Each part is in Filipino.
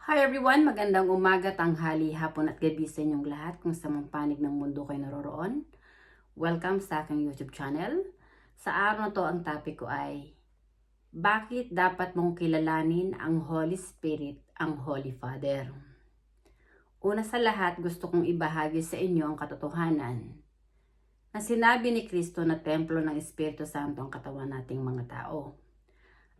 Hi everyone! Magandang umaga, tanghali, hapon at gabi sa inyong lahat kung sa mga panig ng mundo kayo naroroon. Welcome sa aking YouTube channel. Sa araw na to, ang topic ko ay bakit dapat mong kilalanin ang Holy Spirit, ang Holy Father? Una sa lahat, gusto kong ibahagi sa inyo ang katotohanan na sinabi ni Kristo na templo ng Espiritu Santo ang katawan nating mga tao.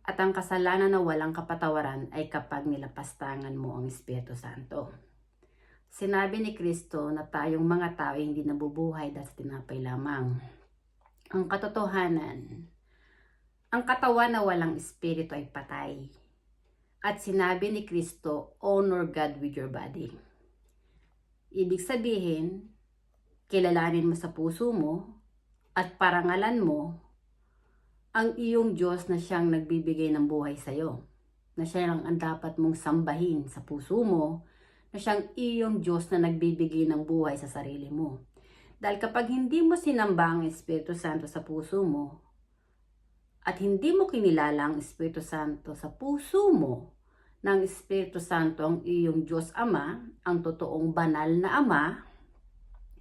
At ang kasalanan na walang kapatawaran ay kapag nilapastangan mo ang Espiritu Santo. Sinabi ni Kristo na tayong mga tao ay hindi nabubuhay dahil sa tinapay lamang. Ang katotohanan, ang katawan na walang Espiritu ay patay. At sinabi ni Kristo, honor God with your body. Ibig sabihin, kilalanin mo sa puso mo at parangalan mo ang iyong Diyos na siyang nagbibigay ng buhay sa iyo, na siya lang ang dapat mong sambahin sa puso mo, na siyang iyong Diyos na nagbibigay ng buhay sa sarili mo. Dahil kapag hindi mo sinamba ang Espiritu Santo sa puso mo, at hindi mo kinilala ang Espiritu Santo sa puso mo, ng Espiritu Santo ang iyong Diyos Ama, ang totoong banal na Ama,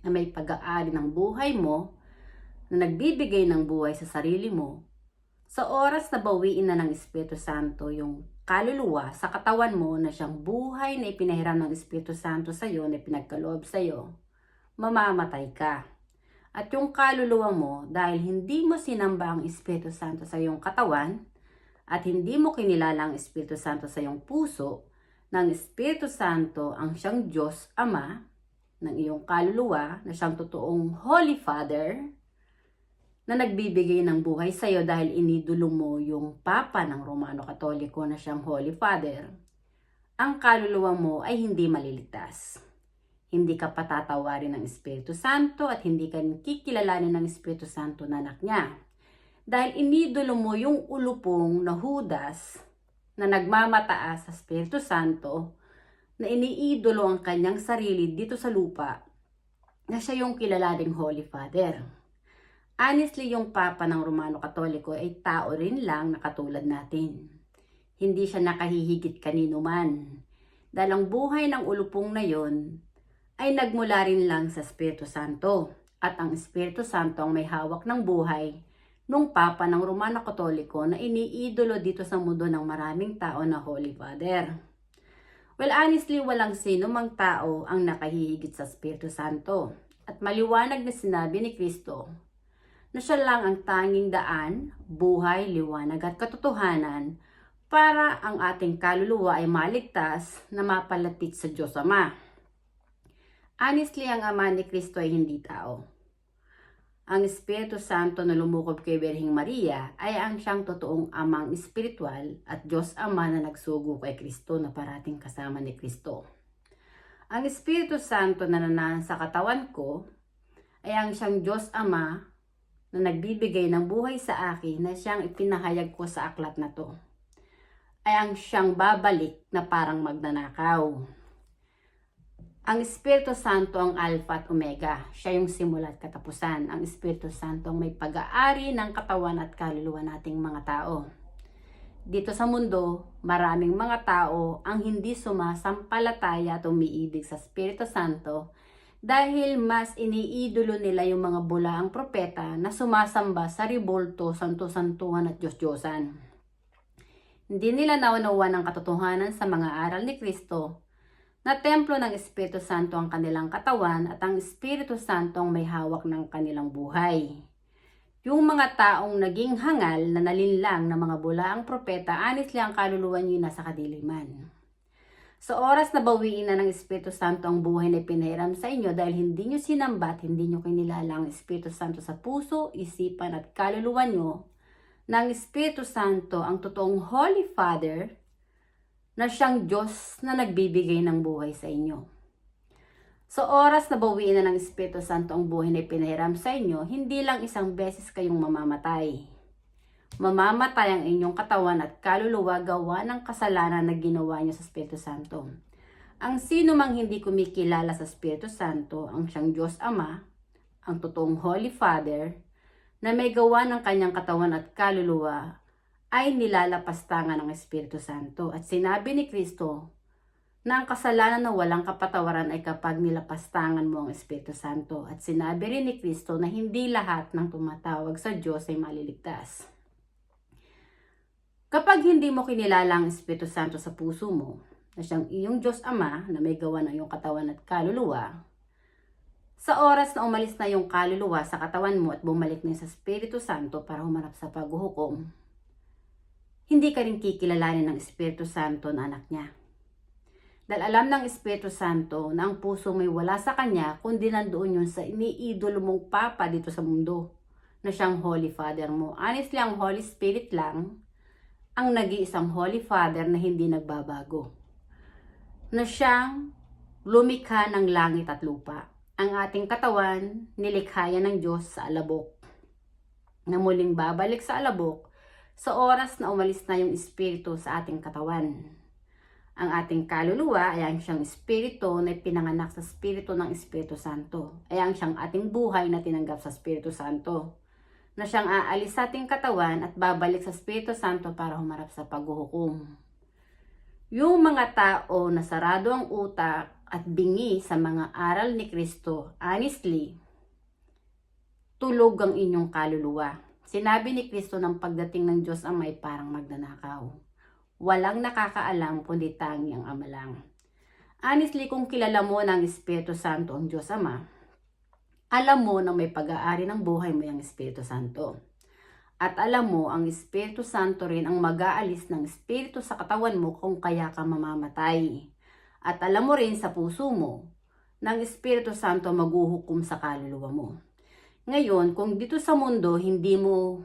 na may pag-aari ng buhay mo, na nagbibigay ng buhay sa sarili mo, sa oras na bawiin na ng Espiritu Santo yung kaluluwa sa katawan mo na siyang buhay na ipinahiram ng Espiritu Santo sa iyo, na pinagkaloob sa iyo, mamamatay ka. At yung kaluluwa mo, dahil hindi mo sinamba ang Espiritu Santo sa iyong katawan, at hindi mo kinilala ang Espiritu Santo sa iyong puso, ng Espiritu Santo ang siyang Diyos Ama, ng iyong kaluluwa, na siyang totoong Holy Father, na nagbibigay ng buhay sa iyo dahil inidolo mo yung Papa ng Romano Katoliko na siyang Holy Father, ang kaluluwa mo ay hindi maliligtas. Hindi ka patatawarin ng Espiritu Santo at hindi ka kikilalanin ng Espiritu Santo na anak niya. Dahil inidolo mo yung ulupong na Judas na nagmamataas sa Espiritu Santo, na iniidolo ang kanyang sarili dito sa lupa, na siya yung kilalaning Holy Father. Honestly, yung Papa ng Romano Katoliko ay tao rin lang na katulad natin. Hindi siya nakahihigit kanino man. Dahil ang buhay ng ulupong na yon ay nagmula rin lang sa Espiritu Santo. At ang Espiritu Santo ang may hawak ng buhay nung Papa ng Romano Katoliko na iniidolo dito sa mundo ng maraming tao na Holy Father. Well, honestly, walang sino mang tao ang nakahihigit sa Espiritu Santo. At maliwanag na sinabi ni Kristo na siya lang ang tanging daan, buhay, liwanag at katotohanan para ang ating kaluluwa ay maligtas na mapalapit sa Diyos Ama. Honestly, ang Ama ni Kristo ay hindi tao. Ang Espiritu Santo na lumukob kay Birheng Maria ay ang siyang totoong amang espiritual at Diyos Ama na nagsugo kay Kristo na parating kasama ni Kristo. Ang Espiritu Santo na nanasa katawan ko ay ang siyang Diyos Ama na nagbibigay ng buhay sa akin na siyang ipinahayag ko sa aklat na to. Ay ang siyang babalik na parang magnanakaw. Ang Espiritu Santo ang Alpha at Omega. Siya yung simula at katapusan. Ang Espiritu Santo ang may pag-aari ng katawan at kaluluwa nating mga tao. Dito sa mundo, maraming mga tao ang hindi sumasampalataya at umiibig sa Espiritu Santo dahil mas iniidolo nila yung mga bulaang propeta na sumasamba sa ribolto, santo-santuhan at Diyos-Diyosan. Hindi nila naunawan ang katotohanan sa mga aral ni Kristo na templo ng Espiritu Santo ang kanilang katawan at ang Espiritu Santo ang may hawak ng kanilang buhay. Yung mga taong naging hangal na nalinlang ng mga bulaang propeta, honestly ang kaluluwa niyo nasa kadiliman. Sa oras na bawiin na ng Espiritu Santo ang buhay na pinahiram sa inyo dahil hindi nyo sinambat, hindi nyo kinilala ang Espiritu Santo sa puso, isipan at kaluluwa nyo, ng Espiritu Santo ang totoong Holy Father na siyang Diyos na nagbibigay ng buhay sa inyo. Sa oras na bawiin na ng Espiritu Santo ang buhay na pinahiram sa inyo, hindi lang isang beses kayong mamamatay. Mamamatay ang inyong katawan at kaluluwa gawa ng kasalanan na ginawa niyo sa Espiritu Santo. Ang sino mang hindi kumikilala sa Espiritu Santo, ang siyang Diyos Ama, ang totoong Holy Father, na may gawa ng kanyang katawan at kaluluwa, ay nilalapastangan ng Espiritu Santo. At sinabi ni Kristo na ang kasalanan na walang kapatawaran ay kapag nilapastangan mo ang Espiritu Santo. At sinabi rin ni Kristo na hindi lahat ng tumatawag sa Diyos ay maliligtas. Kapag hindi mo kinilala ang Espiritu Santo sa puso mo, na siyang iyong Diyos Ama na may gawa ng iyong katawan at kaluluwa, sa oras na umalis na iyong kaluluwa sa katawan mo at bumalik na sa Espiritu Santo para humarap sa paghuhukom, hindi ka rin kikilalanin ng Espiritu Santo na anak niya. Dahil alam ng Espiritu Santo na ang puso may wala sa Kanya, kundi nandoon yun sa iniidolo mong Papa dito sa mundo, na siyang Holy Father mo. Honestly, ang Holy Spirit lang ang nag-iisang Holy Father na hindi nagbabago. Na siyang lumikha ng langit at lupa. Ang ating katawan, nilikha yan ng Diyos sa alabok, na muling babalik sa alabok sa oras na umalis na yung Espiritu sa ating katawan. Ang ating kaluluwa ay ang siyang Espiritu na pinanganak sa Espiritu ng Espiritu Santo. Ay ang siyang ating buhay na tinanggap sa Espiritu Santo. Na siyang aalis sa ating katawan at babalik sa Espiritu Santo para humarap sa paghuhukom. Yung mga tao na sarado ang utak at bingi sa mga aral ni Kristo, honestly, tulog ang inyong kaluluwa. Sinabi ni Kristo ng pagdating ng Diyos Ama ay parang magnanakaw. Walang nakakaalam kundi tangi ang Ama lang. Honestly, kung kilala mo ng Espiritu Santo ang Diyos Ama, alam mo na may pag-aari ng buhay mo yung Espiritu Santo. At alam mo, ang Espiritu Santo rin ang mag-aalis ng Espiritu sa katawan mo kung kaya ka mamamatay. At alam mo rin sa puso mo, ng Espiritu Santo maghuhukom sa kaluluwa mo. Ngayon, kung dito sa mundo hindi mo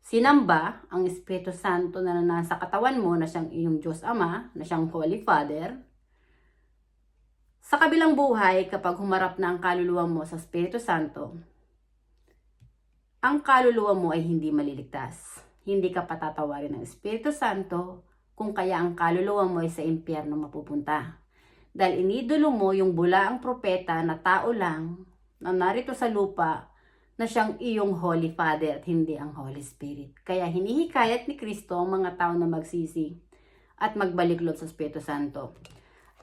sinamba ang Espiritu Santo na nasa katawan mo na siyang iyong Diyos Ama, na siyang Holy Father, sa kabilang buhay, kapag humarap na ang kaluluwa mo sa Espiritu Santo, ang kaluluwa mo ay hindi maliligtas. Hindi ka patatawarin ng Espiritu Santo, kung kaya ang kaluluwa mo ay sa impyerno mapupunta. Dahil inidolo mo yung bulaang propeta na tao lang, na narito sa lupa, na siyang iyong Holy Father at hindi ang Holy Spirit. Kaya hinihikayat ni Kristo ang mga tao na magsisi at magbalik loob sa Espiritu Santo.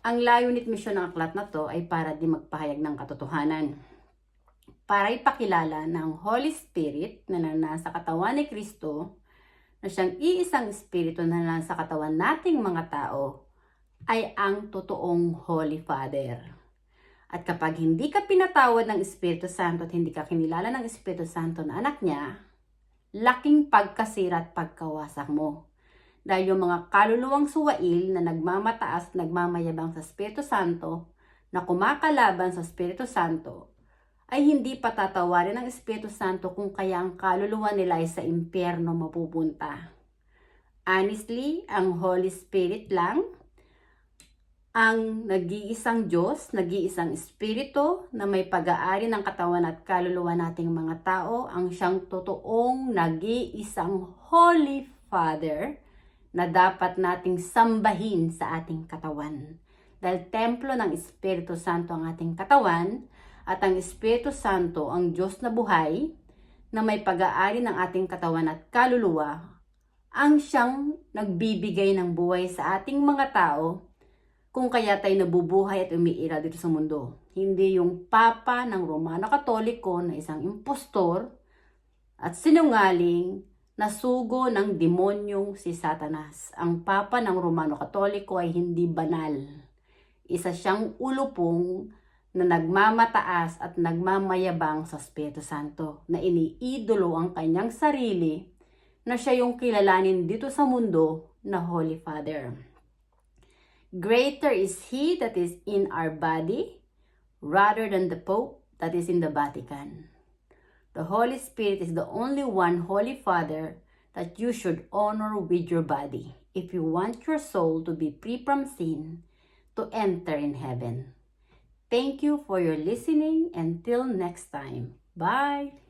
Ang layunin at misyon ng aklat na to ay para di magpahayag ng katotohanan. Para ipakilala ng Holy Spirit na nasa katawan ni Kristo, na siyang iisang Espiritu na nasa katawan nating mga tao, ay ang totoong Holy Father. At kapag hindi ka pinatawad ng Espiritu Santo at hindi ka kinilala ng Espiritu Santo na anak niya, laking pagkasira at pagkawasak mo. Dahil yung mga kaluluwang suwail na nagmamataas at nagmamayabang sa Espiritu Santo, na kumakalaban sa Espiritu Santo, ay hindi patatawarin ng Espiritu Santo kung kaya ang kaluluwa nila ay sa impyerno mapupunta. Honestly, ang Holy Spirit lang ang nag-iisang Diyos, nag-iisang Espiritu na may pag-aari ng katawan at kaluluwa nating mga tao, ang siyang totoong nag-iisang Holy Father na dapat nating sambahin sa ating katawan. Dahil templo ng Espiritu Santo ang ating katawan at ang Espiritu Santo ang Diyos na buhay na may pag-aari ng ating katawan at kaluluwa, ang siyang nagbibigay ng buhay sa ating mga tao kung kaya tayo nabubuhay at umiiral dito sa mundo. Hindi yung Papa ng Romano Katoliko na isang impostor at sinungaling na sugo ng demonyong si Satanas. Ang Papa ng Romano Katoliko ay hindi banal. Isa siyang ulupong na nagmamataas at nagmamayabang sa Espiritu Santo, na iniidolo ang kanyang sarili na siya yung kilalanin dito sa mundo na Holy Father. Greater is He that is in our body rather than the Pope that is in the Vatican. The Holy Spirit is the only one Holy Father that you should honor with your body if you want your soul to be free from sin to enter in heaven. Thank you for your listening. Until next time. Bye!